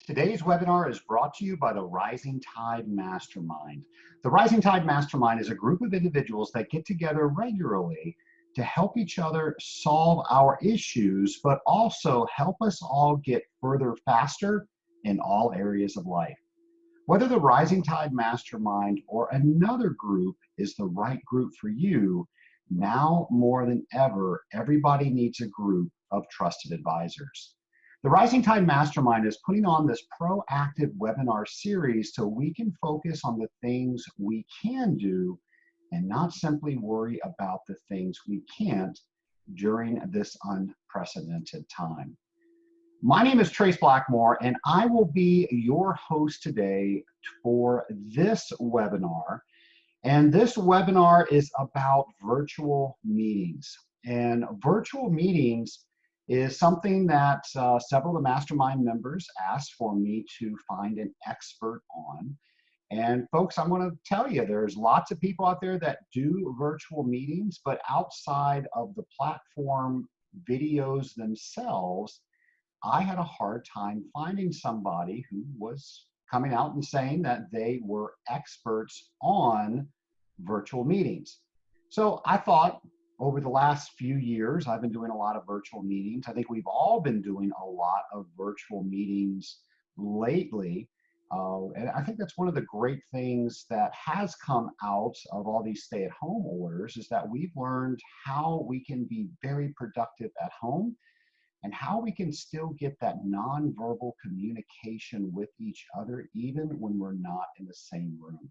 Today's webinar is brought to you by the Rising Tide Mastermind. The Rising Tide Mastermind is a group of individuals that get together regularly to help each other solve our issues, but also help us all get further faster in all areas of life. Whether the Rising Tide Mastermind or another group is the right group for you, now more than ever, everybody needs a group of trusted advisors. The Rising Tide Mastermind is putting on this proactive webinar series so we can focus on the things we can do and not simply worry about the things we can't during this unprecedented time. My name is Trace Blackmore, and I will be your host today for this webinar. And this webinar is about virtual meetings. And virtual meetings is something that several of the mastermind members asked for me to find an expert on. And folks, I'm going to tell you, there's lots of people out there that do virtual meetings, but outside of the platform videos themselves, I had a hard time finding somebody who was coming out and saying that they were experts on virtual meetings. So I thought, over the last few years, I've been doing a lot of virtual meetings. I think we've all been doing a lot of virtual meetings lately. And I think that's one of the great things that has come out of all these stay-at-home orders is that we've learned how we can be very productive at home and how we can still get that nonverbal communication with each other even when we're not in the same room.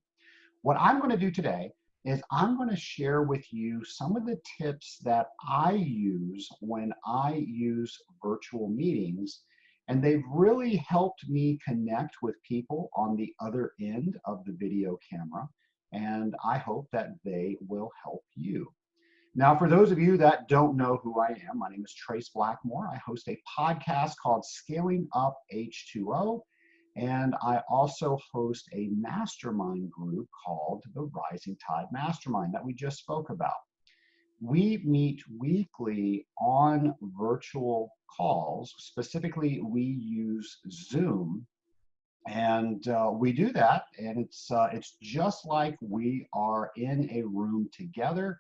What I'm going to do today is I'm going to share with you some of the tips that I use when I use virtual meetings, and they've really helped me connect with people on the other end of the video camera, and I hope that they will help you. Now, for those of you that don't know who I am, my name is Trace Blackmore. I host a podcast called Scaling Up H2O. And I also host a mastermind group called the Rising Tide Mastermind that we just spoke about. We meet weekly on virtual calls. Specifically, we use Zoom. And we do that, and it's just like we are in a room together.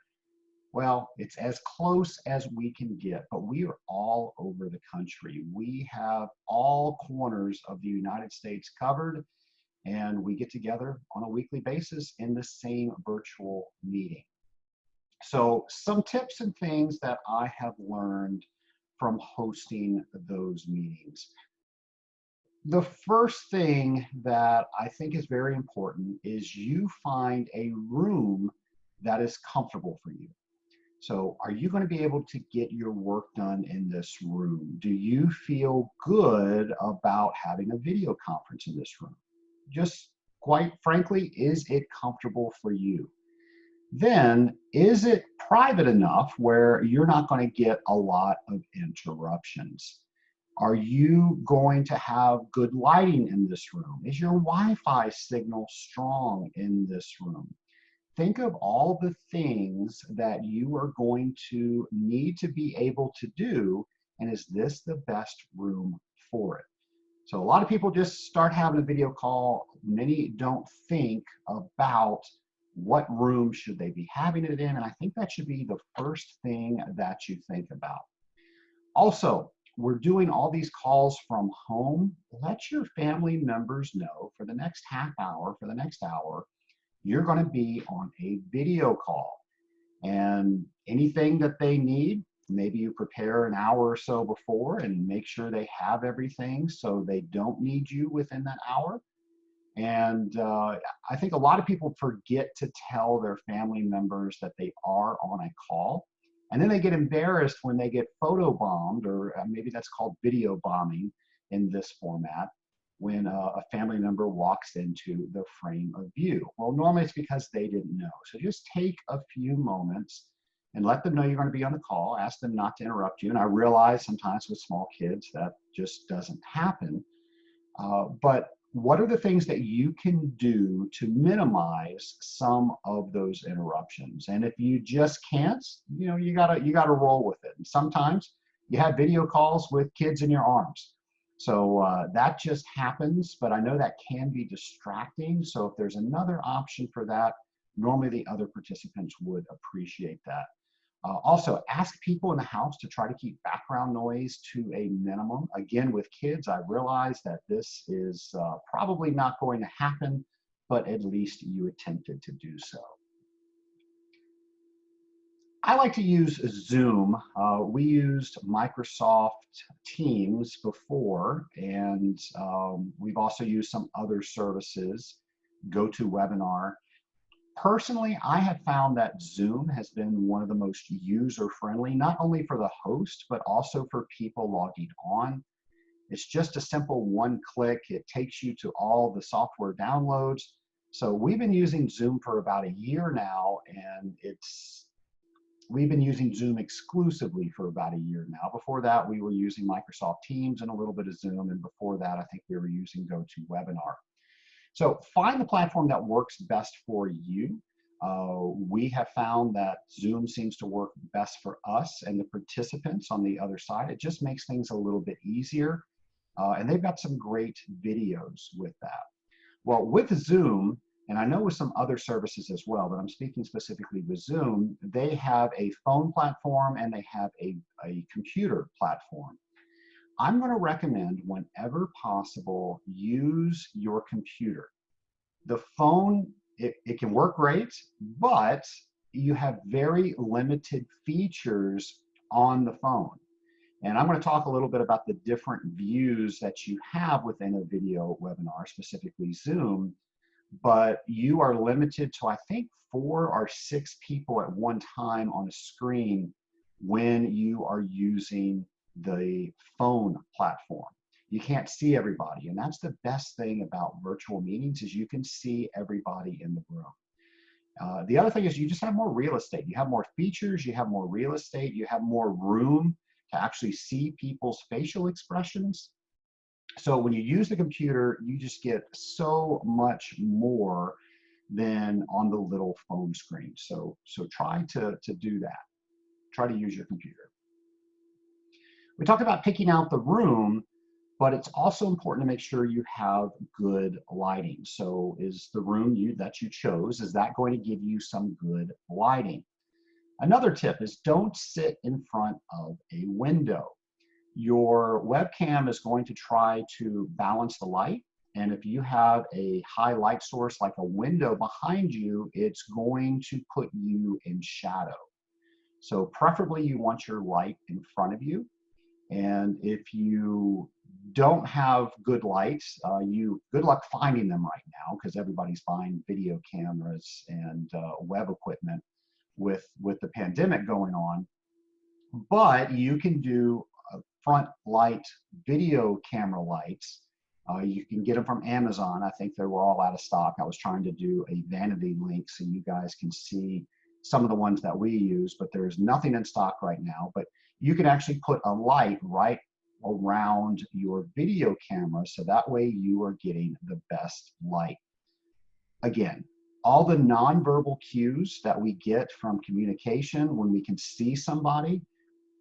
Well, it's as close as we can get, but we are all over the country. We have all corners of the United States covered, and we get together on a weekly basis in the same virtual meeting. So some tips and things that I have learned from hosting those meetings. The first thing that I think is very important is you find a room that is comfortable for you. So are you going to be able to get your work done in this room? Do you feel good about having a video conference in this room? Just quite frankly, is it comfortable for you? Then, is it private enough where you're not going to get a lot of interruptions? Are you going to have good lighting in this room? Is your Wi-Fi signal strong in this room? Think of all the things that you are going to need to be able to do, and is this the best room for it? So a lot of people just start having a video call. Many don't think about what room should they be having it in, and I think that should be the first thing that you think about. Also, we're doing all these calls from home. Let your family members know for the next half hour, for the next hour, you're going to be on a video call, and anything that they need, maybe you prepare an hour or so before and make sure they have everything so they don't need you within that hour. And I think a lot of people forget to tell their family members that they are on a call, and then they get embarrassed when they get photobombed, or maybe that's called video bombing in this format, when a family member walks into the frame of view. Well, normally it's because they didn't know. So just take a few moments and let them know you're going to be on the call. Ask them not to interrupt you. And I realize sometimes with small kids that just doesn't happen. But what are the things that you can do to minimize some of those interruptions? And if you just can't, you gotta roll with it. And sometimes you have video calls with kids in your arms. So that just happens, but I know that can be distracting. So if there's another option for that, normally the other participants would appreciate that. Also, ask people in the house to try to keep background noise to a minimum. Again, with kids, I realize that this is probably not going to happen, but at least you attempted to do so. I like to use Zoom. We used Microsoft Teams before, and we've also used some other services, GoToWebinar. Personally, I have found that Zoom has been one of the most user-friendly, not only for the host, but also for people logging on. It's just a simple one click. It takes you to all the software downloads. So we've been using Zoom for about a year now, and we've been using Zoom exclusively for about a year now. Before that, we were using Microsoft Teams and a little bit of Zoom, and before that, I think we were using GoToWebinar. So find the platform that works best for you. We have found that Zoom seems to work best for us and the participants on the other side. It just makes things a little bit easier. And they've got some great videos with that. Well, with Zoom, and I know with some other services as well, but I'm speaking specifically with Zoom, they have a phone platform and they have a computer platform. I'm going to recommend, whenever possible, use your computer. The phone, it can work great, but you have very limited features on the phone. And I'm going to talk a little bit about the different views that you have within a video webinar, specifically Zoom, but you are limited to, I think, 4 or 6 people at one time on a screen when you are using the phone platform. You can't see everybody, and that's the best thing about virtual meetings is you can see everybody in the room. The other thing is you just have more real estate. You have more features, you have more real estate, you have more room to actually see people's facial expressions. So when you use the computer, you just get so much more than on the little phone screen. So try to do that. Try to use your computer. We talked about picking out the room, but it's also important to make sure you have good lighting. So is the room that you chose, is that going to give you some good lighting? Another tip is don't sit in front of a window. Your webcam is going to try to balance the light. And if you have a high light source like a window behind you, it's going to put you in shadow. So preferably you want your light in front of you. And if you don't have good lights, good luck finding them right now, because everybody's buying video cameras and web equipment with the pandemic going on. But you can do front light video camera lights. You can get them from Amazon. I think they were all out of stock. I was trying to do a vanity link so you guys can see some of the ones that we use, but there's nothing in stock right now. But you can actually put a light right around your video camera, so that way you are getting the best light. Again, all the nonverbal cues that we get from communication when we can see somebody,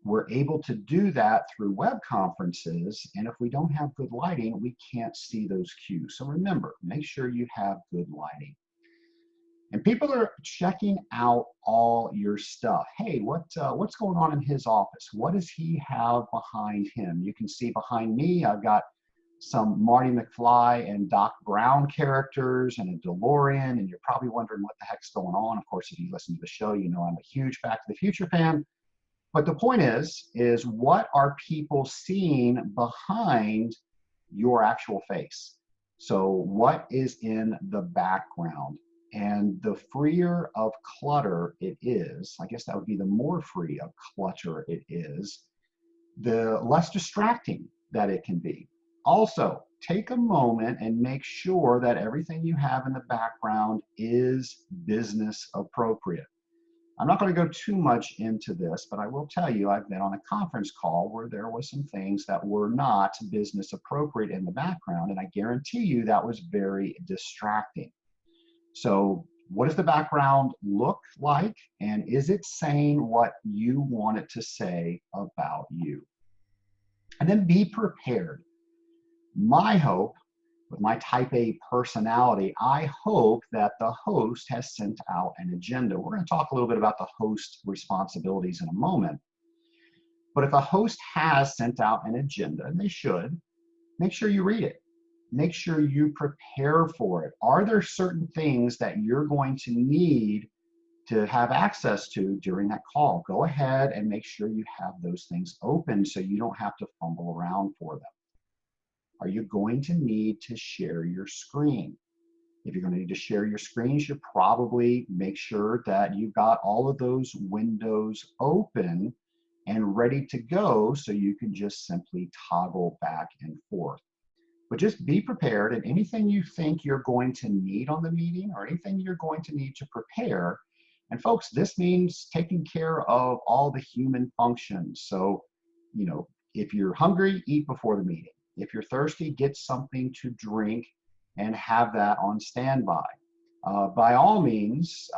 we're able to do that through web conferences, and if we don't have good lighting, we can't see those cues. So remember, make sure you have good lighting. And people are checking out all your stuff. Hey, what's going on in his office? What does he have behind him? You can see behind me, I've got some Marty McFly and Doc Brown characters and a DeLorean, and you're probably wondering what the heck's going on. Of course, if you listen to the show, you know I'm a huge Back to the Future fan. But the point is what are people seeing behind your actual face? So what is in the background? And the freer of clutter it is, I guess that would be the more free of clutter it is, the less distracting that it can be. Also, take a moment and make sure that everything you have in the background is business appropriate. I'm not going to go too much into this, but I will tell you I've been on a conference call where there was some things that were not business appropriate in the background, and I guarantee you that was very distracting. So what does the background look like, and is it saying what you want it to say about you? And then be prepared. My hope, with my type A personality, I hope that the host has sent out an agenda. We're going to talk a little bit about the host responsibilities in a moment. But if a host has sent out an agenda, and they should, make sure you read it. Make sure you prepare for it. Are there certain things that you're going to need to have access to during that call? Go ahead and make sure you have those things open so you don't have to fumble around for them. Are you going to need to share your screen? If you're going to need to share your screen, you should probably make sure that you've got all of those windows open and ready to go so you can just simply toggle back and forth. But just be prepared, and anything you think you're going to need on the meeting or anything you're going to need to prepare. And folks, this means taking care of all the human functions. So, if you're hungry, eat before the meeting. If you're thirsty, get something to drink and have that on standby. By all means,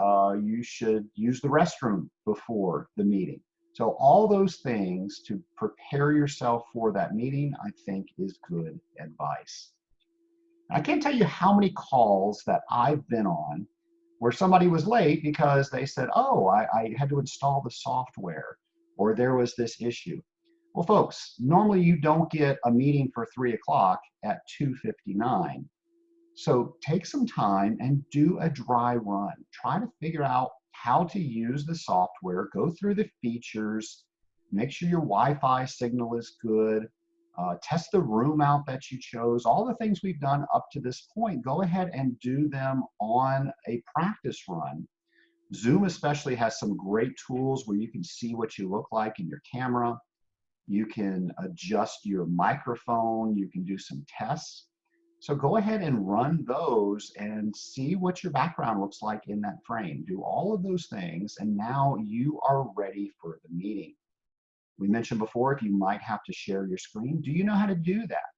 you should use the restroom before the meeting. So all those things to prepare yourself for that meeting, I think, is good advice. I can't tell you how many calls that I've been on where somebody was late because they said, oh, I had to install the software, or there was this issue. Well, folks, normally you don't get a meeting for 3 o'clock at 2:59. So take some time and do a dry run. Try to figure out how to use the software, go through the features, make sure your Wi-Fi signal is good, test the room out that you chose. All the things we've done up to this point, go ahead and do them on a practice run. Zoom especially has some great tools where you can see what you look like in your camera. You can adjust your microphone, you can do some tests. So go ahead and run those and see what your background looks like in that frame. Do all of those things, and now you are ready for the meeting. We mentioned before, if you might have to share your screen, do you know how to do that?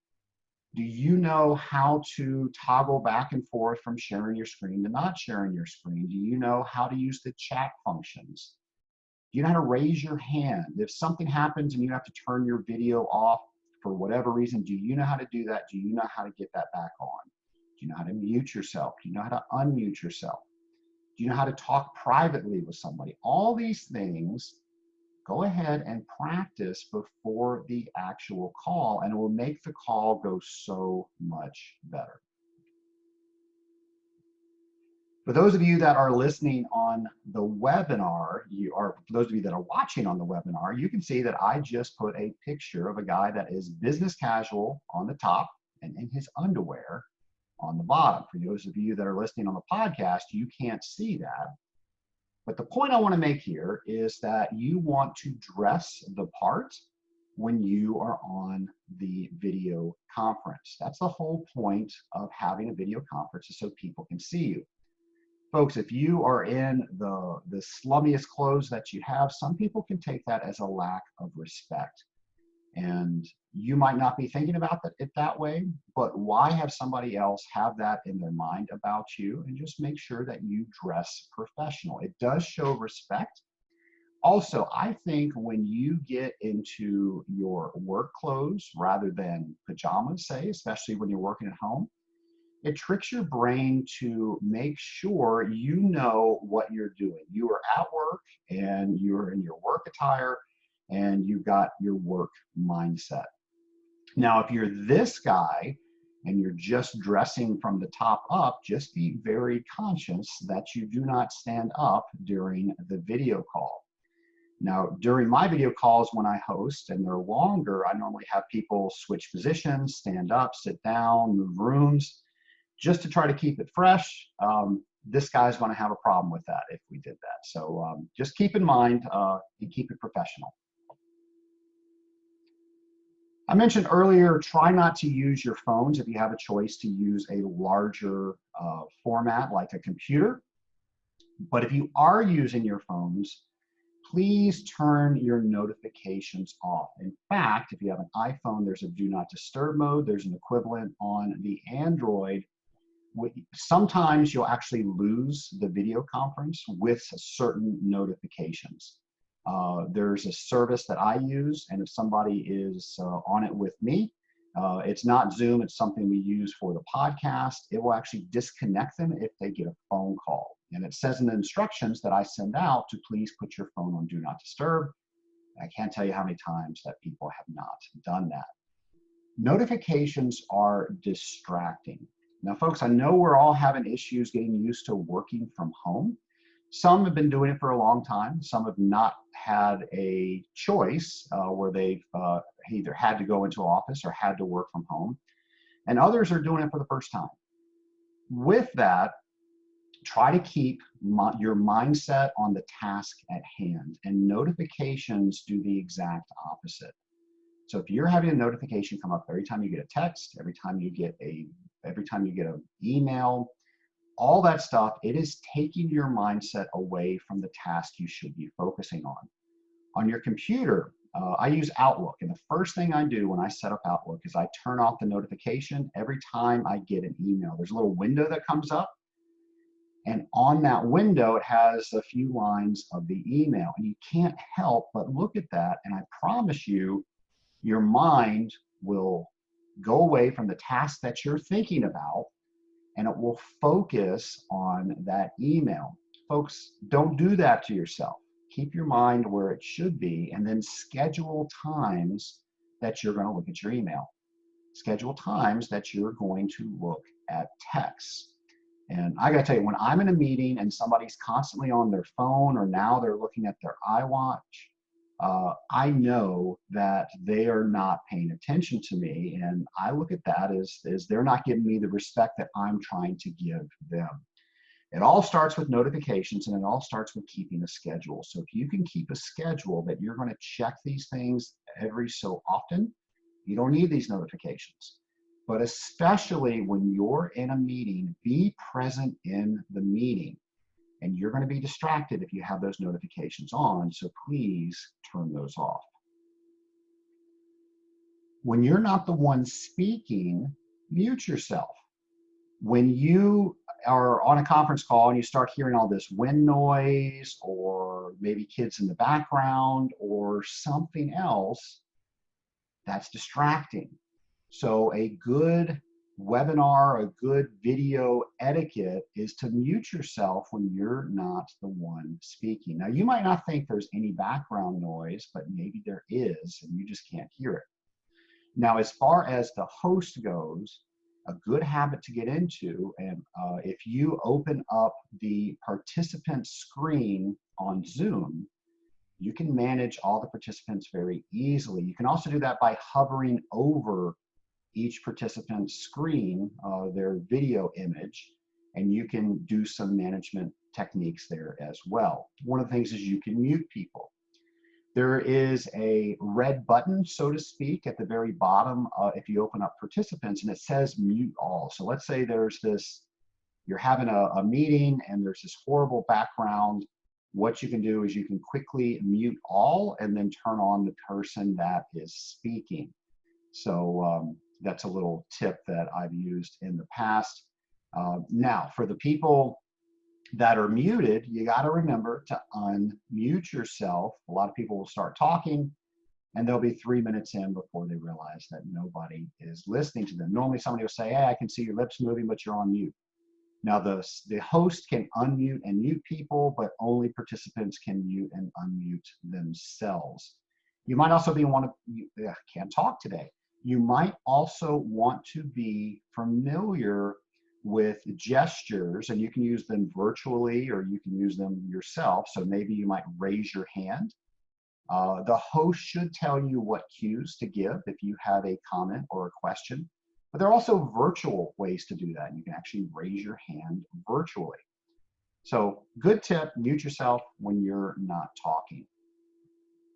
Do you know how to toggle back and forth from sharing your screen to not sharing your screen? Do you know how to use the chat functions? Do you know how to raise your hand? If something happens and you have to turn your video off for whatever reason, do you know how to do that? Do you know how to get that back on? Do you know how to mute yourself? Do you know how to unmute yourself? Do you know how to talk privately with somebody? All these things, go ahead and practice before the actual call, and it will make the call go so much better. For those of you that are listening on the webinar, for those of you that are watching on the webinar, you can see that I just put a picture of a guy that is business casual on the top and in his underwear on the bottom. For those of you that are listening on the podcast, you can't see that. But the point I want to make here is that you want to dress the part when you are on the video conference. That's the whole point of having a video conference, is so people can see you. Folks, if you are in the slummiest clothes that you have, some people can take that as a lack of respect. And you might not be thinking about it that way, but why have somebody else have that in their mind about you? And just make sure that you dress professional. It does show respect. Also, I think when you get into your work clothes rather than pajamas, say, especially when you're working at home, it tricks your brain to make sure you know what you're doing. You are at work and you're in your work attire and you've got your work mindset. Now, if you're this guy and you're just dressing from the top up, just be very conscious that you do not stand up during the video call. Now, during my video calls when I host, and they're longer, I normally have people switch positions, stand up, sit down, move rooms, just to try to keep it fresh. This guy's going to have a problem with that if we did that. So just keep in mind and keep it professional. I mentioned earlier, try not to use your phones if you have a choice to use a larger format like a computer. But if you are using your phones, please turn your notifications off. In fact, if you have an iPhone, there's a do not disturb mode. There's an equivalent on the Android. Sometimes you'll actually lose the video conference with certain notifications. There's a service that I use, and if somebody is on it with me, It's not Zoom, it's something we use for the podcast. It will actually disconnect them if they get a phone call. And it says in the instructions that I send out to please put your phone on Do Not Disturb. I can't tell you how many times that people have not done that. Notifications are distracting. Now, folks, I know we're all having issues getting used to working from home. Some have been doing it for a long time. Some have not had a choice where they've either had to go into office or had to work from home. And others are doing it for the first time. With that, try to keep your mindset on the task at hand, and notifications do the exact opposite. So if you're having a notification come up every time you get a text, every time you get an email, all that stuff, it is taking your mindset away from the task you should be focusing on. On your computer, I use Outlook, and the first thing I do when I set up Outlook is I turn off the notification every time I get an email. There's a little window that comes up, and on that window, it has a few lines of the email, and you can't help but look at that, and I promise you, your mind will go away from the task that you're thinking about, and it will focus on that email. Folks, don't do that to yourself. Keep your mind where it should be, and then schedule times that you're going to look at your email. Schedule times that you're going to look at texts. And I got to tell you, when I'm in a meeting and somebody's constantly on their phone, or now they're looking at their iWatch, I know that they are not paying attention to me, and I look at that as they're not giving me the respect that I'm trying to give them. It all starts with notifications, and it all starts with keeping a schedule. So if you can keep a schedule that you're going to check these things every so often, you don't need these notifications. But especially when you're in a meeting, be present in the meeting. And you're going to be distracted if you have those notifications on, so please turn those off. When you're not the one speaking, mute yourself. When you are on a conference call and you start hearing all this wind noise, or maybe kids in the background, or something else, that's distracting. So a good webinar, a good video etiquette is to mute yourself when you're not the one speaking. Now, you might not think there's any background noise, but maybe there is, and you just can't hear it. Now, as far as the host goes, a good habit to get into, and if you open up the participant screen on Zoom, you can manage all the participants very easily. You can also do that by hovering over each participant's screen, their video image, and you can do some management techniques there as well. One of the things is you can mute people. There is a red button, so to speak, at the very bottom if you open up participants, and it says mute all. So let's say you're having a meeting and there's this horrible background. What you can do is you can quickly mute all and then turn on the person that is speaking. So that's a little tip that I've used in the past. Now, for the people that are muted, you got to remember to unmute yourself. A lot of people will start talking, and they'll be 3 minutes in before they realize that nobody is listening to them. Normally somebody will say, hey, I can see your lips moving, but you're on mute. Now, the host can unmute and mute people, but only participants can mute and unmute themselves. You might also can't talk today. You might also want to be familiar with gestures, and you can use them virtually or you can use them yourself. So maybe you might raise your hand. The host should tell you what cues to give if you have a comment or a question. But there are also virtual ways to do that. You can actually raise your hand virtually. So good tip, mute yourself when you're not talking.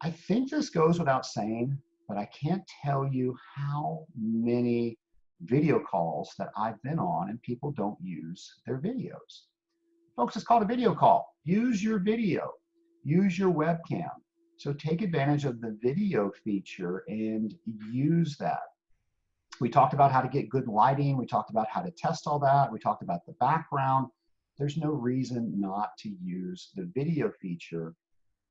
I think this goes without saying, but I can't tell you how many video calls that I've been on and people don't use their videos. Folks, it's called a video call. Use your video, use your webcam. So take advantage of the video feature and use that. We talked about how to get good lighting. We talked about how to test all that. We talked about the background. There's no reason not to use the video feature.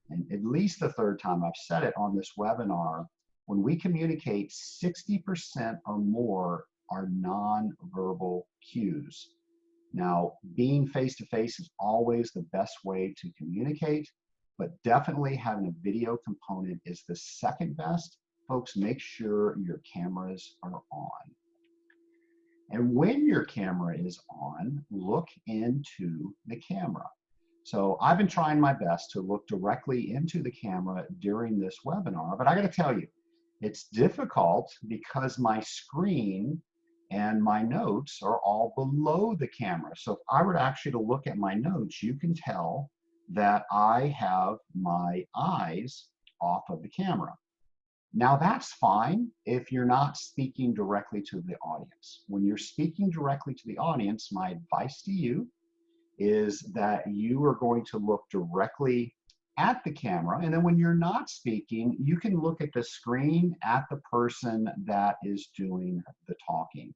And at least the third time I've said it on this webinar, When we communicate, 60% or more are nonverbal cues. Now, being face to face is always the best way to communicate, but definitely having a video component is the second best. Folks, make sure your cameras are on. And when your camera is on, look into the camera. So I've been trying my best to look directly into the camera during this webinar, but I got to tell you, it's difficult because my screen and my notes are all below the camera. So if I were actually to look at my notes, you can tell that I have my eyes off of the camera. Now that's fine if you're not speaking directly to the audience. When you're speaking directly to the audience, my advice to you is that you are going to look directly at the camera, and then when you're not speaking, you can look at the screen at the person that is doing the talking.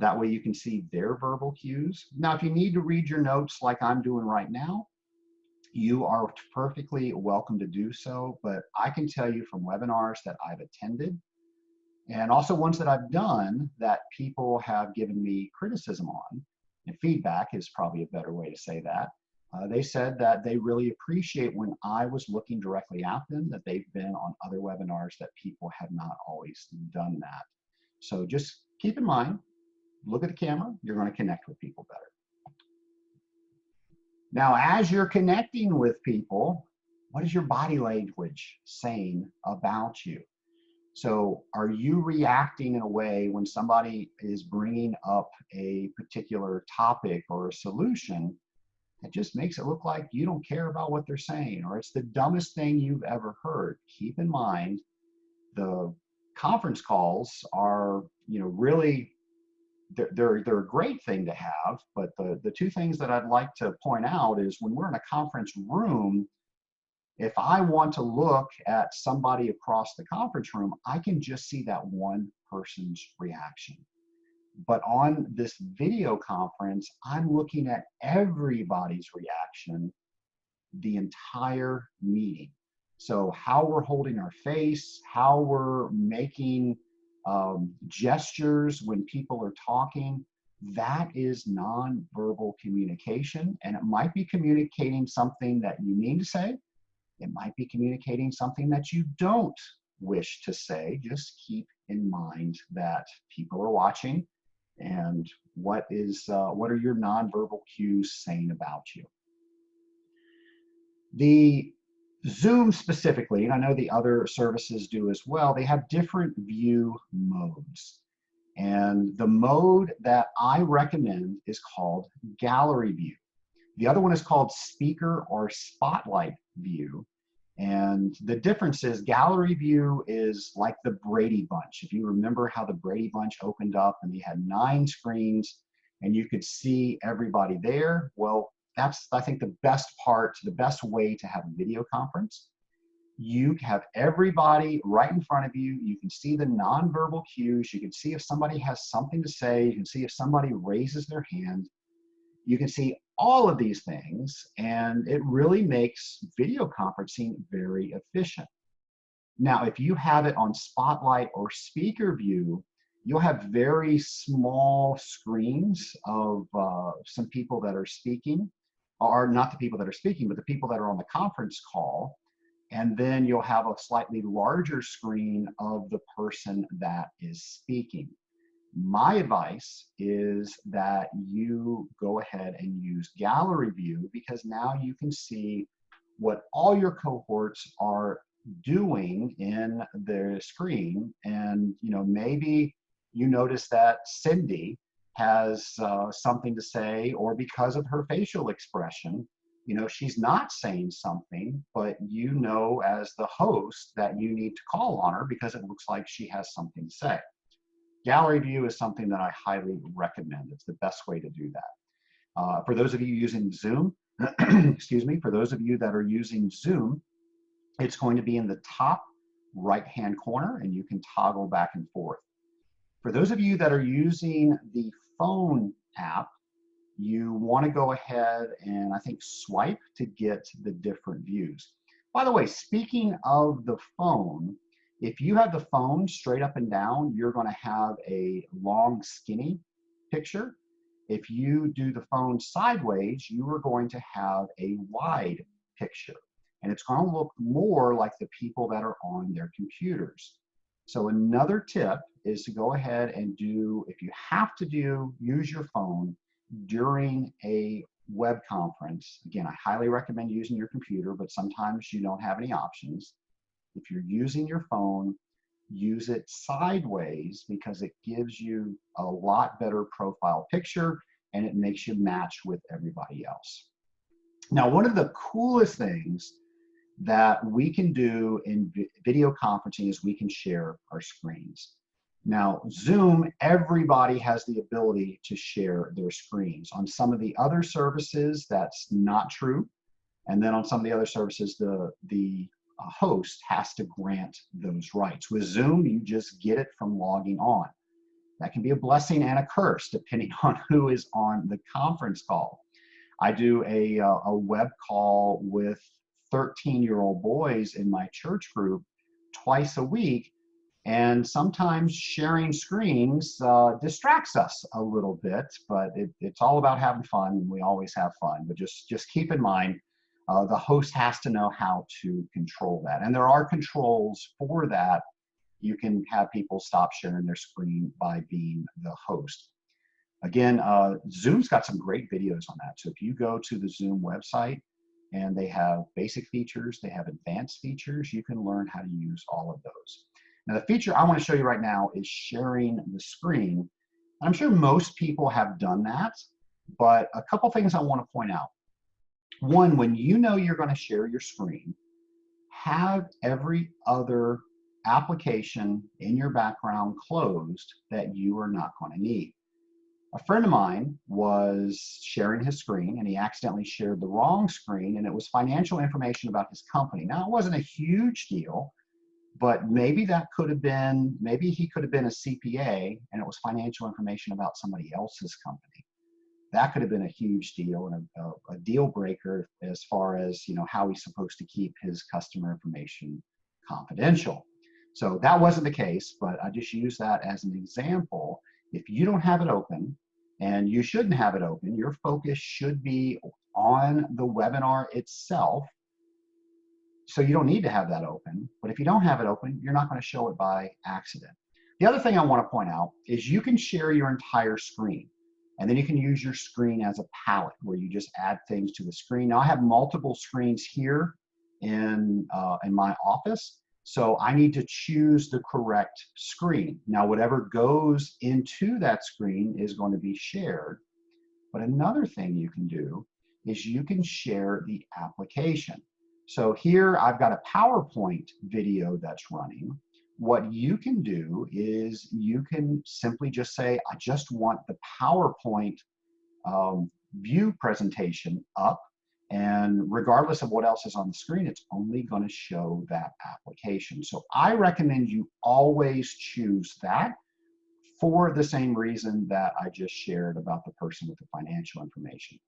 That way you can see their verbal cues. Now, if you need to read your notes like I'm doing right now, you are perfectly welcome to do so, but I can tell you from webinars that I've attended and also ones that I've done that people have given me criticism on, and feedback is probably a better way to say that. They said that they really appreciate when I was looking directly at them, that they've been on other webinars that people have not always done that. So just keep in mind, look at the camera, you're going to connect with people better. Now, as you're connecting with people, what is your body language saying about you? So are you reacting in a way when somebody is bringing up a particular topic or a solution that just makes it look like you don't care about what they're saying, or it's the dumbest thing you've ever heard? Keep in mind, the conference calls are, really, they're a great thing to have, but the two things that I'd like to point out is when we're in a conference room, if I want to look at somebody across the conference room, I can just see that one person's reaction. But on this video conference, I'm looking at everybody's reaction the entire meeting. So how we're holding our face, how we're making gestures when people are talking, that is nonverbal communication. And it might be communicating something that you mean to say. It might be communicating something that you don't wish to say. Just keep in mind that people are watching, and what are your nonverbal cues saying about you. The Zoom specifically, and I know the other services do as well, they have different view modes. And the mode that I recommend is called gallery view. The other one is called speaker or spotlight view. And the difference is gallery view is like the Brady Bunch. If you remember how the Brady Bunch opened up and they had 9 screens and you could see everybody there, well, that's, I think, the best part, the best way to have a video conference. You have everybody right in front of you. You can see the nonverbal cues. You can see if somebody has something to say. You can see if somebody raises their hand. You can see all of these things, and it really makes video conferencing very efficient. Now, if you have it on Spotlight or Speaker View, you'll have very small screens of some people that are speaking, or not the people that are speaking, but the people that are on the conference call. And then you'll have a slightly larger screen of the person that is speaking. My advice is that you go ahead and use gallery view, because now you can see what all your cohorts are doing in their screen. And maybe you notice that Cindy has something to say, or because of her facial expression, she's not saying something, but as the host that you need to call on her because it looks like she has something to say. Gallery view is something that I highly recommend. It's the best way to do that. For those of you using Zoom, excuse me, for those of you that are using Zoom, it's going to be in the top right-hand corner, and you can toggle back and forth. For those of you that are using the phone app, you want to go ahead and I think swipe to get the different views. By the way, speaking of the phone, If you have the phone straight up and down, you're going to have a long, skinny picture. If you do the phone sideways, you are going to have a wide picture. And it's going to look more like the people that are on their computers. So another tip is to go ahead and do, if you have to use your phone during a web conference. Again, I highly recommend using your computer, but sometimes you don't have any options. If you're using your phone, use it sideways because it gives you a lot better profile picture and it makes you match with everybody else. Now, one of the coolest things that we can do in video conferencing is we can share our screens. Now, Zoom, everybody has the ability to share their screens. On some of the other services, that's not true. And then on some of the other services, the host has to grant those rights. With Zoom, you just get it from logging on. That can be a blessing and a curse depending on who is on the conference call. I do a web call with 13-year-old boys in my church group twice a week, and sometimes sharing screens distracts us a little bit, but it's all about having fun. We always have fun, but just keep in mind, the host has to know how to control that. And there are controls for that. You can have people stop sharing their screen by being the host. Again, Zoom's got some great videos on that. So if you go to the Zoom website and they have basic features, they have advanced features, you can learn how to use all of those. Now the feature I want to show you right now is sharing the screen. I'm sure most people have done that, but a couple things I want to point out. One, when you know you're going to share your screen, have every other application in your background closed that you are not going to need. A friend of mine was sharing his screen and he accidentally shared the wrong screen, and it was financial information about his company. Now, it wasn't a huge deal, but maybe that could have been, maybe he could have been a CPA and it was financial information about somebody else's company. That could have been a huge deal and a deal breaker as far as, how he's supposed to keep his customer information confidential. So that wasn't the case, but I just use that as an example. If you don't have it open, and you shouldn't have it open, your focus should be on the webinar itself. So you don't need to have that open, but if you don't have it open, you're not going to show it by accident. The other thing I want to point out is you can share your entire screen, and then you can use your screen as a palette where you just add things to the screen. Now I have multiple screens here in my office, so I need to choose the correct screen. Now whatever goes into that screen is going to be shared, but another thing you can do is you can share the application. So here I've got a PowerPoint video that's running. What you can do is you can simply just say, I just want the PowerPoint view presentation up, and regardless of what else is on the screen, it's only going to show that application. So I recommend you always choose that for the same reason that I just shared about the person with the financial information.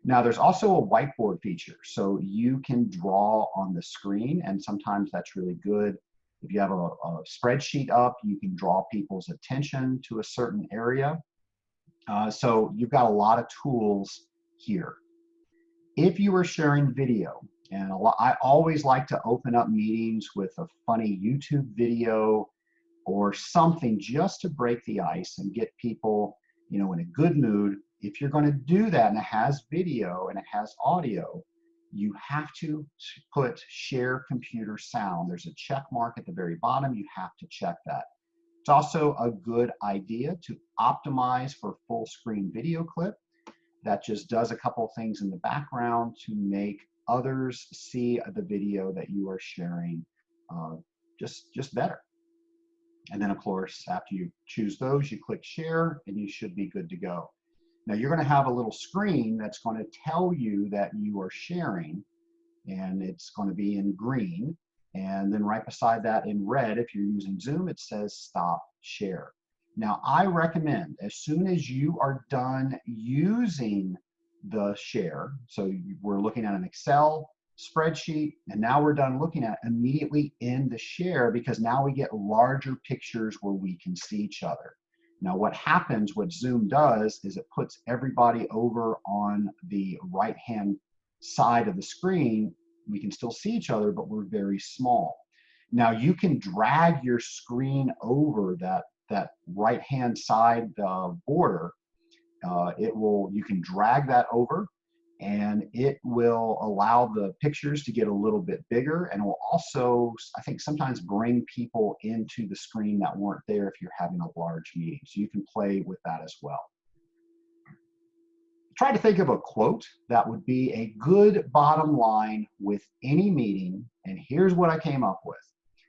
Now there's also a whiteboard feature, so you can draw on the screen, and sometimes that's really good. If you have a spreadsheet up, you can draw people's attention to a certain area. So you've got a lot of tools here. If you are sharing video, and I always like to open up meetings with a funny YouTube video or something just to break the ice and get people, in a good mood. If you're going to do that and it has video and it has audio, you have to put share computer sound. There's a check mark at the very bottom. You have to check that. It's also a good idea to optimize for full screen video clip. That just does a couple of things in the background to make others see the video that you are sharing just better. And then of course, after you choose those, you click share and you should be good to go. Now you're going to have a little screen that's going to tell you that you are sharing, and it's going to be in green. And then right beside that in red, if you're using Zoom, it says stop share. Now I recommend as soon as you are done using the share, so we're looking at an Excel, spreadsheet, and now we're done looking at, immediately end the share, because now we get larger pictures where we can see each other. Now what happens, what Zoom does, is it puts everybody over on the right-hand side of the screen. We can still see each other, but we're very small. Now you can drag your screen over that right-hand side border. You can drag that over, and it will allow the pictures to get a little bit bigger, and will also, I think, sometimes bring people into the screen that weren't there if you're having a large meeting. So you can play with that as well. Try to think of a quote that would be a good bottom line with any meeting, and here's what I came up with.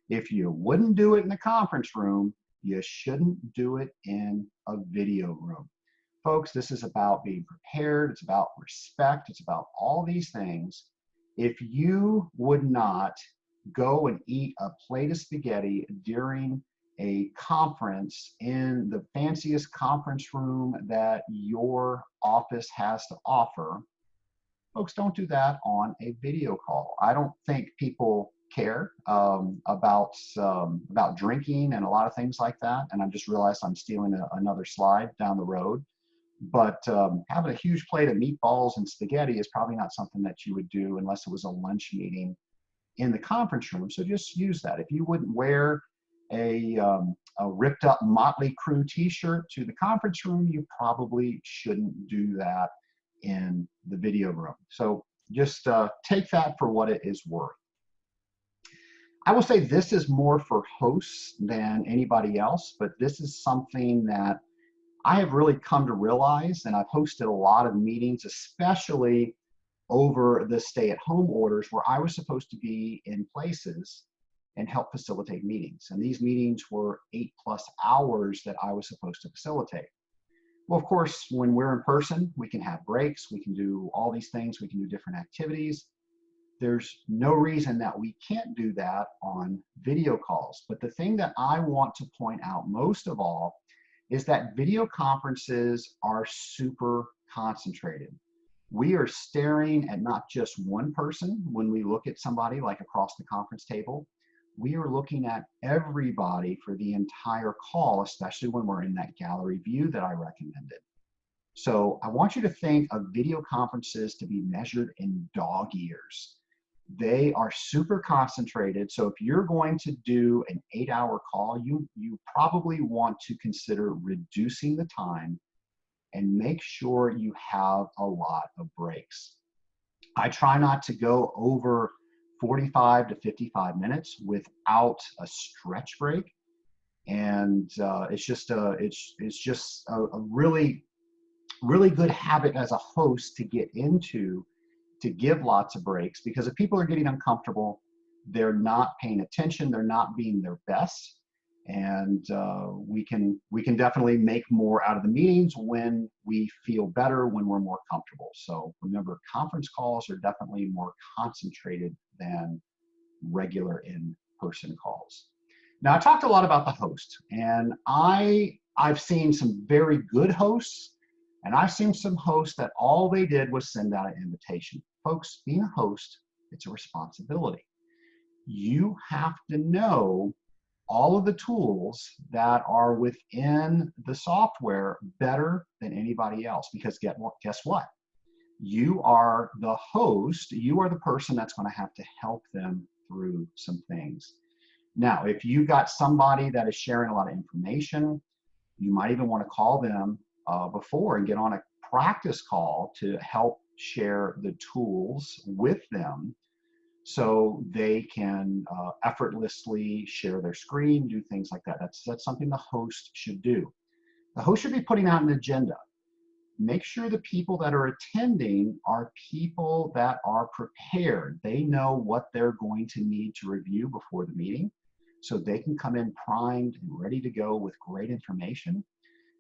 If you wouldn't do it in the conference room, you shouldn't do it in a video room. Folks, this is about being prepared. It's about respect. It's about all these things. If you would not go and eat a plate of spaghetti during a conference in the fanciest conference room that your office has to offer, folks, don't do that on a video call. I don't think people care about drinking and a lot of things like that. And I just realized I'm stealing another slide down the road. But having a huge plate of meatballs and spaghetti is probably not something that you would do unless it was a lunch meeting in the conference room. So just use that. If you wouldn't wear a ripped up Motley Crue t-shirt to the conference room, you probably shouldn't do that in the video room. So just take that for what it is worth. I will say this is more for hosts than anybody else, but this is something that I have really come to realize, and I've hosted a lot of meetings, especially over the stay-at-home orders, where I was supposed to be in places and help facilitate meetings. And these meetings were 8+ hours that I was supposed to facilitate. Well, of course, when we're in person, we can have breaks, we can do all these things, we can do different activities. There's no reason that we can't do that on video calls. But the thing that I want to point out most of all is that video conferences are super concentrated. We are staring at not just one person when we look at somebody like across the conference table. We are looking at everybody for the entire call, especially when we're in that gallery view that I recommended. So I want you to think of video conferences to be measured in dog years. They are super concentrated. So if you're going to do an 8-hour call, you probably want to consider reducing the time and make sure you have a lot of breaks. I try not to go over 45 to 55 minutes without a stretch break. And it's just a really, really good habit as a host to get into, to give lots of breaks, because if people are getting uncomfortable, they're not paying attention, they're not being their best. And we can definitely make more out of the meetings when we feel better, when we're more comfortable. So remember, conference calls are definitely more concentrated than regular in-person calls. Now, I talked a lot about the host, and I've seen some very good hosts, and I've seen some hosts that all they did was send out an invitation. Folks, being a host, it's a responsibility. You have to know all of the tools that are within the software better than anybody else, because guess what? You are the host, you are the person that's going to have to help them through some things. Now, if you got somebody that is sharing a lot of information, you might even want to call them before and get on a practice call to help share the tools with them, so they can effortlessly share their screen, do things like that. That's something the host should do. The host should be putting out an agenda. Make sure the people that are attending are people that are prepared. They know what they're going to need to review before the meeting, so they can come in primed and ready to go with great information.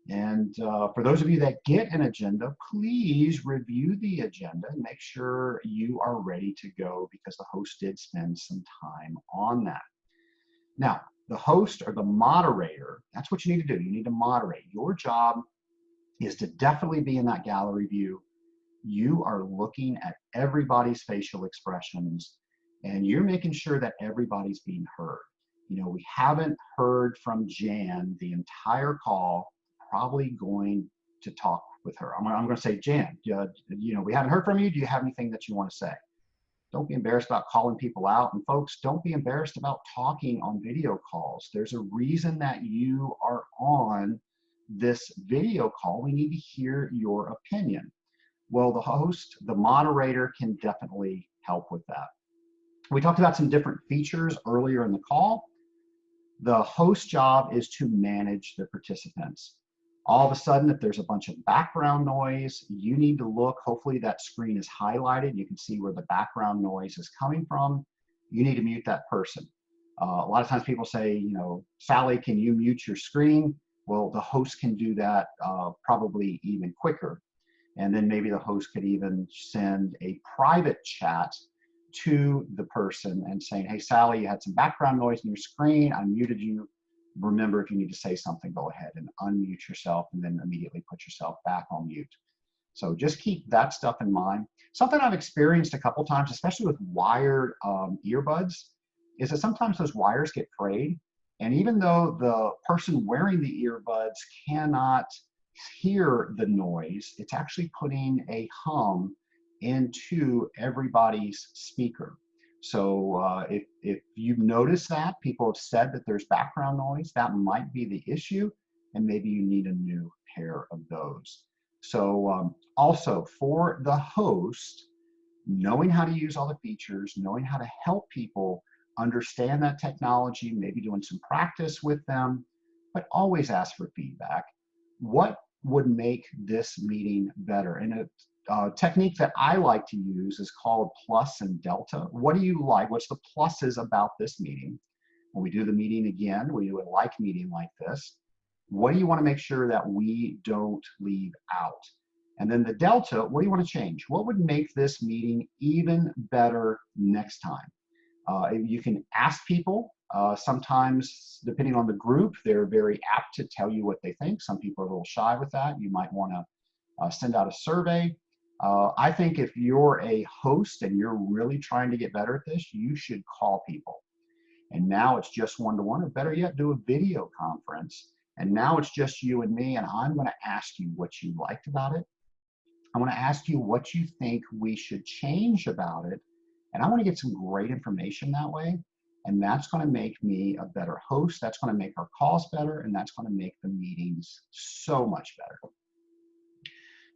And for those of you that get an agenda, please review the agenda and make sure you are ready to go, because the host did spend some time on that. Now, the host or the moderator, that's what you need to do. You need to moderate. Your job is to definitely be in that gallery view. you are looking at everybody's facial expressions and you're making sure that everybody's being heard. You know, we haven't heard from Jan the entire call, probably going to talk with her. I'm going to say, Jan, you know, we haven't heard from you. Do you have anything that you want to say? Don't be embarrassed about calling people out. And folks, don't be embarrassed about talking on video calls. There's a reason that you are on this video call. We need to hear your opinion. Well, the host, the moderator can definitely help with that. We talked about some different features earlier in the call. The host job is to manage the participants. All of a sudden, if there's a bunch of background noise, you need to look. Hopefully that screen is highlighted. You can see where the background noise is coming from. You need to mute that person. A lot of times people say, you know, Sally, can you mute your screen? Well, the host can do that probably even quicker. And then maybe the host could even send a private chat to the person and saying, hey, Sally, you had some background noise in your screen. I muted you. Remember, if you need to say something, go ahead and unmute yourself and then immediately put yourself back on mute. So just keep that stuff in mind. Something I've experienced a couple times, especially with wired earbuds, is that sometimes those wires get frayed. And even though the person wearing the earbuds cannot hear the noise, it's actually putting a hum into everybody's speaker. So if you've noticed that, people have said that there's background noise, that might be the issue, and maybe you need a new pair of those. So also for the host, knowing how to use all the features, knowing how to help people understand that technology, maybe doing some practice with them, but always ask for feedback. What would make this meeting better? And a technique that I like to use is called plus and delta. What do you like? What's the pluses about this meeting? When we do the meeting again, we do a like meeting like this. What do you want to make sure that we don't leave out? And then the delta, what do you want to change? What would make this meeting even better next time? You can ask people. Sometimes, depending on the group, they're very apt to tell you what they think. Some people are a little shy with that. You might want to send out a survey. I think if you're a host and you're really trying to get better at this, you should call people. And now it's just one-to-one, or better yet, do a video conference. And now it's just you and me, and I'm going to ask you what you liked about it. I want to ask you what you think we should change about it. And I want to get some great information that way. And that's going to make me a better host. That's going to make our calls better. And that's going to make the meetings so much better.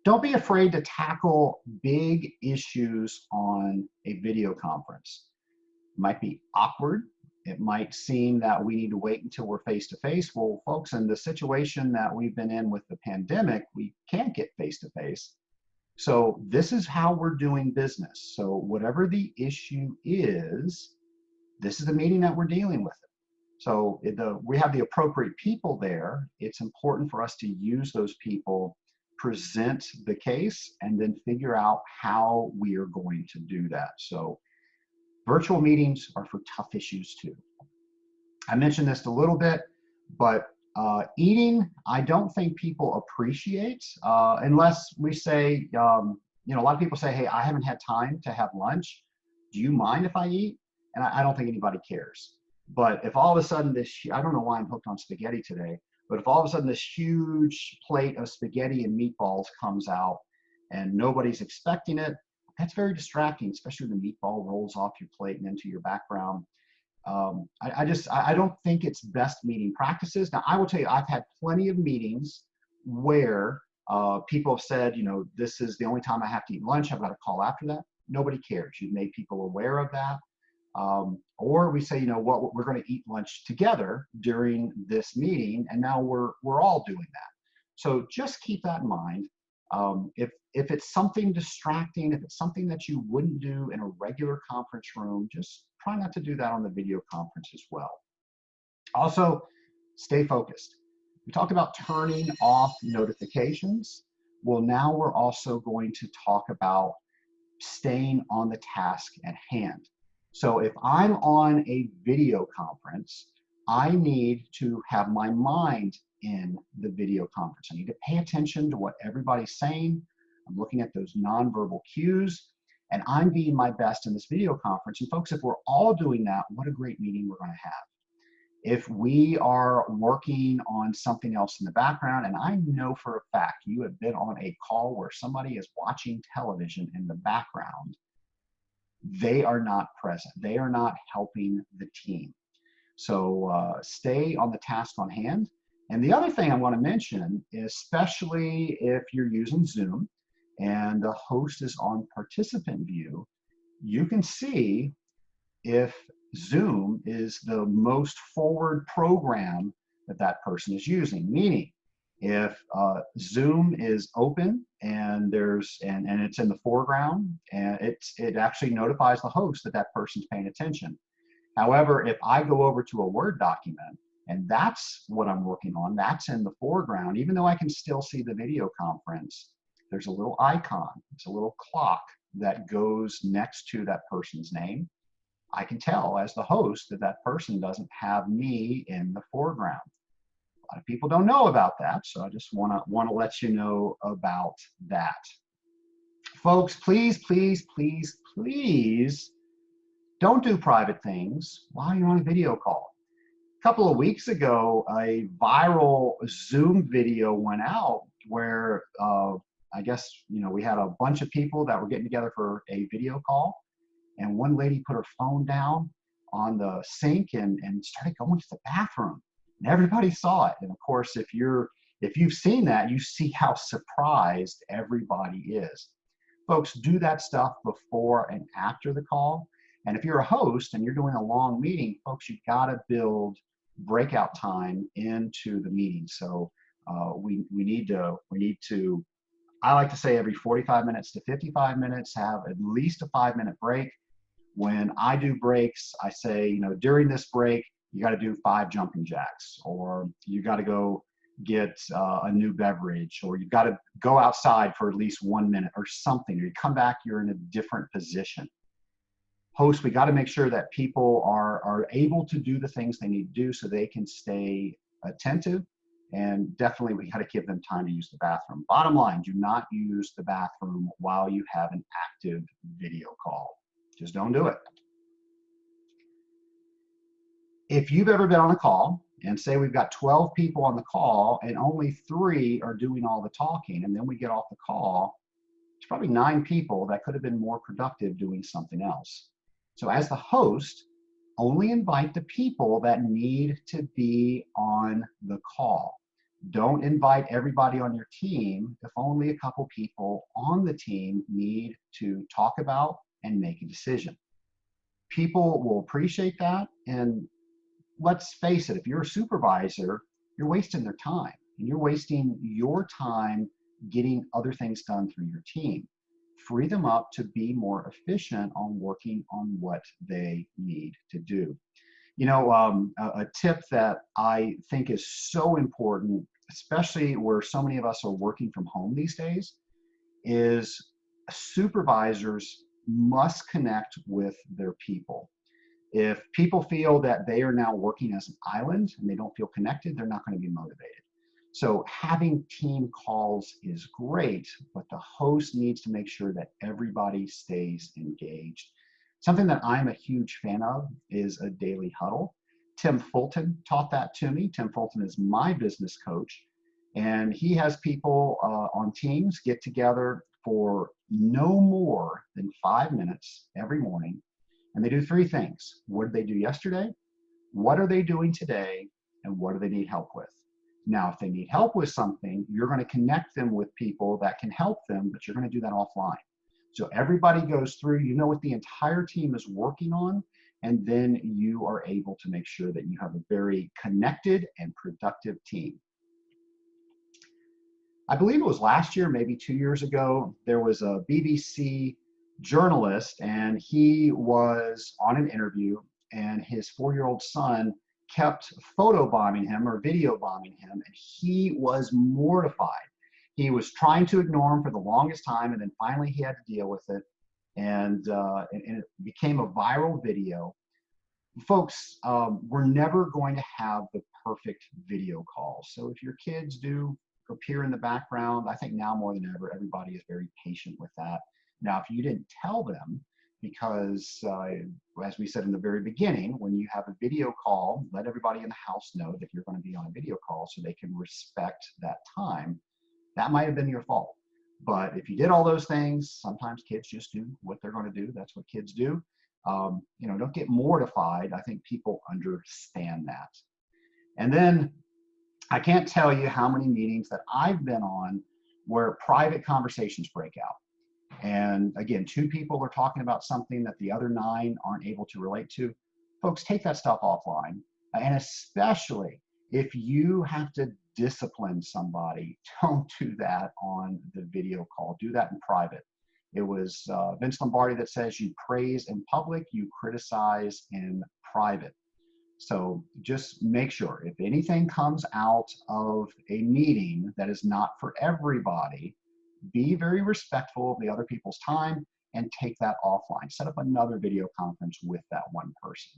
Don't be afraid to tackle big issues on a video conference. It might be awkward. It might seem that we need to wait until we're face-to-face. Well, folks, in the situation that we've been in with the pandemic, we can't get face-to-face. So this is how we're doing business. So whatever the issue is, this is the meeting that we're dealing with. So we have the appropriate people there. It's important for us to use those people, present the case, and then figure out how we are going to do that. So virtual meetings are for tough issues too. I mentioned this a little bit, but eating, I don't think people appreciate unless we say, you know, a lot of people say, hey, I haven't had time to have lunch. Do you mind if I eat? And I don't think anybody cares. But if all of a sudden I don't know why I'm hooked on spaghetti today, but if all of a sudden this huge plate of spaghetti and meatballs comes out and nobody's expecting it, that's very distracting, especially when the meatball rolls off your plate and into your background. I don't think it's best meeting practices. Now, I will tell you, I've had plenty of meetings where people have said, you know, this is the only time I have to eat lunch. I've got to call after that. Nobody cares. You've made people aware of that. Or we say, you know what, we're going to eat lunch together during this meeting, and now we're all doing that. So just keep that in mind. If it's something distracting, if it's something that you wouldn't do in a regular conference room, just try not to do that on the video conference as well. Also, stay focused. We talked about turning off notifications. Well, now we're also going to talk about staying on the task at hand. So if I'm on a video conference, I need to have my mind in the video conference. I need to pay attention to what everybody's saying. I'm looking at those nonverbal cues, and I'm being my best in this video conference. And folks, if we're all doing that, what a great meeting we're going to have. If we are working on something else in the background, and I know for a fact you have been on a call where somebody is watching television in the background, they are not present. They are not helping the team. So stay on the task on hand. And the other thing I want to mention, especially if you're using Zoom and the host is on participant view, you can see if Zoom is the most forward program that that person is using. Meaning, if Zoom is open and there's and it's in the foreground, and it actually notifies the host that that person's paying attention. However, if I go over to a Word document and that's what I'm working on, that's in the foreground, even though I can still see the video conference, there's a little icon, it's a little clock that goes next to that person's name. I can tell as the host that that person doesn't have me in the foreground. A lot of people don't know about that, so I just want to let you know about that. Folks, please, please, please, please don't do private things while you're on a video call. A couple of weeks ago, a viral Zoom video went out where I guess we had a bunch of people that were getting together for a video call, and one lady put her phone down on the sink and started going to the bathroom, and everybody saw it. And of course, if you've seen that, you see how surprised everybody is. Folks, do that stuff before and after the call. And if you're a host and you're doing a long meeting, folks, you've got to build breakout time into the meeting. So we need to, I like to say every 45 minutes to 55 minutes, have at least a 5-minute break. When I do breaks, I say, during this break, you got to do 5 jumping jacks, or you got to go get a new beverage, or you've got to go outside for at least 1 minute or something, or you come back, you're in a different position. Hosts, we got to make sure that people are able to do the things they need to do so they can stay attentive, and definitely we got to give them time to use the bathroom. Bottom line, do not use the bathroom while you have an active video call. Just don't do it. If you've ever been on a call, and say we've got 12 people on the call and only 3 are doing all the talking, and then we get off the call, it's probably 9 people that could have been more productive doing something else. So as the host, only invite the people that need to be on the call. Don't invite everybody on your team if only a couple people on the team need to talk about and make a decision. People will appreciate that, and let's face it, if you're a supervisor, you're wasting their time, and you're wasting your time getting other things done through your team. Free them up to be more efficient on working on what they need to do. A tip that I think is so important, especially where so many of us are working from home these days, is supervisors must connect with their people. If people feel that they are now working as an island and they don't feel connected, they're not going to be motivated. So having team calls is great, but the host needs to make sure that everybody stays engaged. Something that I'm a huge fan of is a daily huddle. Tim Fulton taught that to me. Tim Fulton is my business coach, and he has people on teams get together for no more than 5 minutes every morning, and they do 3 things. What did they do yesterday? What are they doing today? And what do they need help with? Now, if they need help with something, you're going to connect them with people that can help them, but you're going to do that offline. So everybody goes through, you know what the entire team is working on, and then you are able to make sure that you have a very connected and productive team. I believe it was last year, maybe 2 years ago, there was a BBC journalist, and he was on an interview, and his 4-year-old son kept photobombing him or video bombing him, and he was mortified. He was trying to ignore him for the longest time, and then finally he had to deal with it, and it became a viral video. Folks, we're never going to have the perfect video call. So if your kids do appear in the background. I think now more than ever, everybody is very patient with that. Now, if you didn't tell them, because as we said in the very beginning, when you have a video call, let everybody in the house know that you're going to be on a video call so they can respect that time. That might have been your fault. But if you did all those things, sometimes kids just do what they're going to do. That's what kids do. Don't get mortified. I think people understand that. And then I can't tell you how many meetings that I've been on where private conversations break out. And again, 2 people are talking about something that the other 9 aren't able to relate to. Folks, take that stuff offline. And especially if you have to discipline somebody, don't do that on the video call. Do that in private. It was Vince Lombardi that says you praise in public, you criticize in private. So just make sure if anything comes out of a meeting that is not for everybody, be very respectful of the other people's time and take that offline. Set up another video conference with that one person.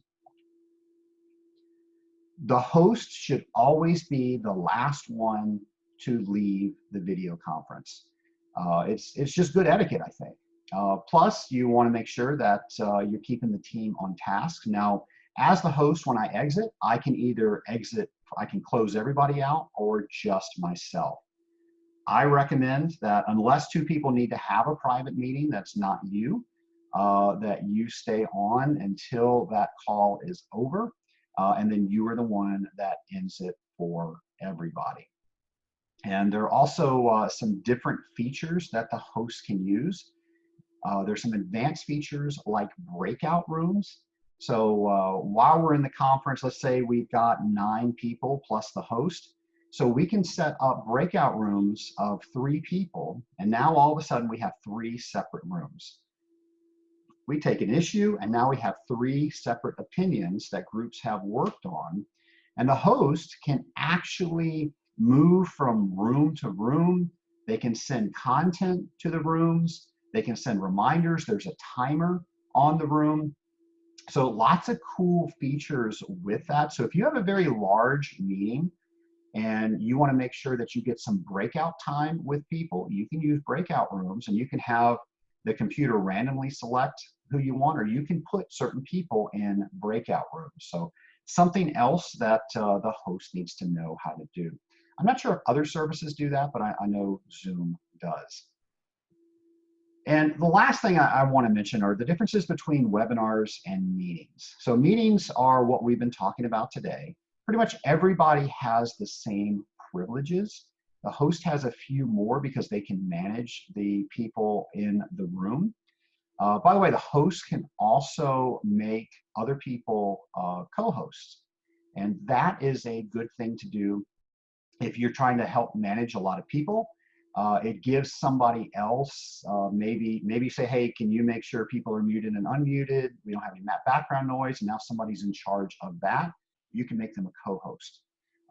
The host should always be the last one to leave the video conference. It's just good etiquette, I think. Plus, you want to make sure that you're keeping the team on task. Now, as the host, when I exit, I can either I can close everybody out or just myself. I recommend that unless 2 people need to have a private meeting, that's not you, that you stay on until that call is over, and then you are the one that ends it for everybody. And there are also some different features that the host can use. There's some advanced features like breakout rooms. So while we're in the conference, let's say we've got 9 people plus the host. So we can set up breakout rooms of 3 people, and now all of a sudden we have 3 separate rooms. We take an issue, and now we have 3 separate opinions that groups have worked on, and the host can actually move from room to room. They can send content to the rooms. They can send reminders. There's a timer on the room. So lots of cool features with that. So if you have a very large meeting, and you want to make sure that you get some breakout time with people, you can use breakout rooms, and you can have the computer randomly select who you want, or you can put certain people in breakout rooms. So something else that the host needs to know how to do. I'm not sure if other services do that, but I know Zoom does. And the last thing I want to mention are the differences between webinars and meetings. So meetings are what we've been talking about today. Pretty much everybody has the same privileges. The host has a few more because they can manage the people in the room. By the way, the host can also make other people co-hosts. And that is a good thing to do if you're trying to help manage a lot of people. It gives somebody else, maybe say, hey, can you make sure people are muted and unmuted? We don't have any background noise. And now somebody's in charge of that. You can make them a co-host,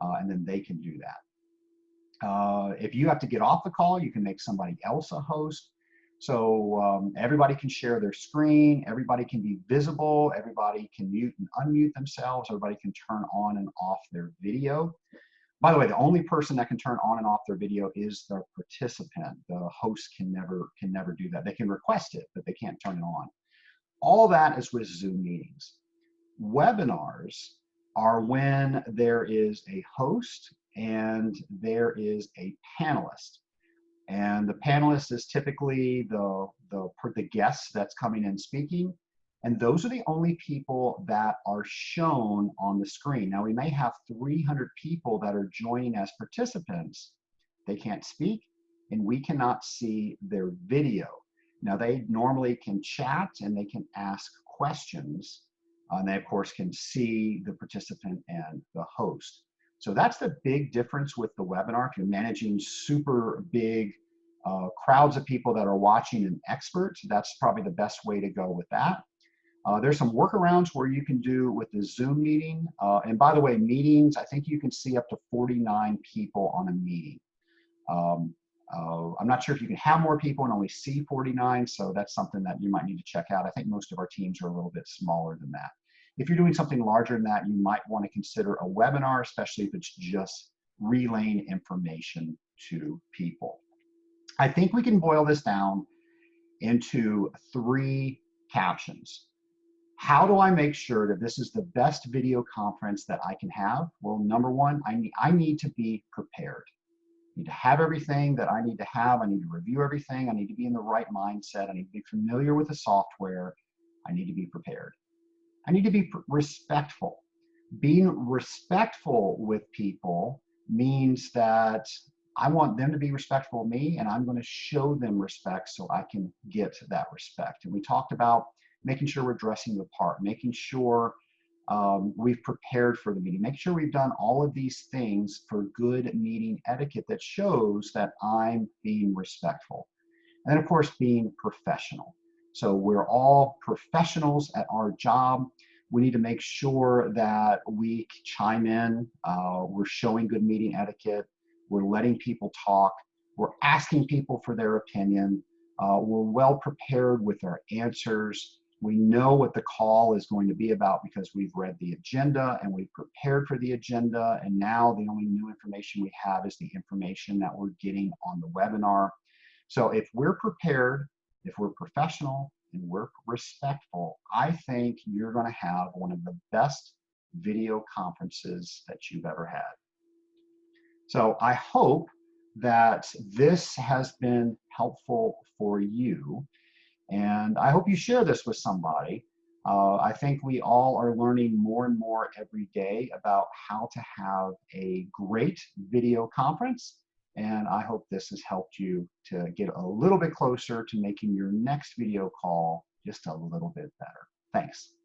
and then they can do that. If you have to get off the call, you can make somebody else a host. So everybody can share their screen, everybody can be visible, everybody can mute and unmute themselves, everybody can turn on and off their video. By the way, the only person that can turn on and off their video is the participant. The host can never do that. They can request it, but they can't turn it on. All that is with Zoom meetings. Webinars are when there is a host and there is a panelist. And the panelist is typically the guest that's coming in speaking. And those are the only people that are shown on the screen. Now, we may have 300 people that are joining as participants. They can't speak, and we cannot see their video. Now, they normally can chat, and they can ask questions. And they, of course, can see the participant and the host. So that's the big difference with the webinar. If you're managing super big crowds of people that are watching an expert, that's probably the best way to go with that. There's some workarounds where you can do with the Zoom meeting. And by the way, meetings, I think you can see up to 49 people on a meeting. I'm not sure if you can have more people and only see 49, so that's something that you might need to check out. I think most of our teams are a little bit smaller than that. If you're doing something larger than that, you might want to consider a webinar, especially if it's just relaying information to people. I think we can boil this down into 3 captions. How do I make sure that this is the best video conference that I can have? Well, number one, I need to be prepared. I need to have everything that I need to have. I need to review everything. I need to be in the right mindset. I need to be familiar with the software. I need to be prepared. I need to be respectful. Being respectful with people means that I want them to be respectful of me, and I'm going to show them respect so I can get that respect. And we talked about making sure we're dressing the part, making sure we've prepared for the meeting, making sure we've done all of these things for good meeting etiquette that shows that I'm being respectful. And then, of course, being professional. So we're all professionals at our job. We need to make sure that we chime in. We're showing good meeting etiquette. We're letting people talk. We're asking people for their opinion. We're well prepared with our answers. We know what the call is going to be about because we've read the agenda and we've prepared for the agenda. And now the only new information we have is the information that we're getting on the webinar. So if we're prepared, if we're professional, and we're respectful, I think you're going to have one of the best video conferences that you've ever had. So I hope that this has been helpful for you, and I hope you share this with somebody. I think we all are learning more and more every day about how to have a great video conference, and I hope this has helped you to get a little bit closer to making your next video call just a little bit better. Thanks.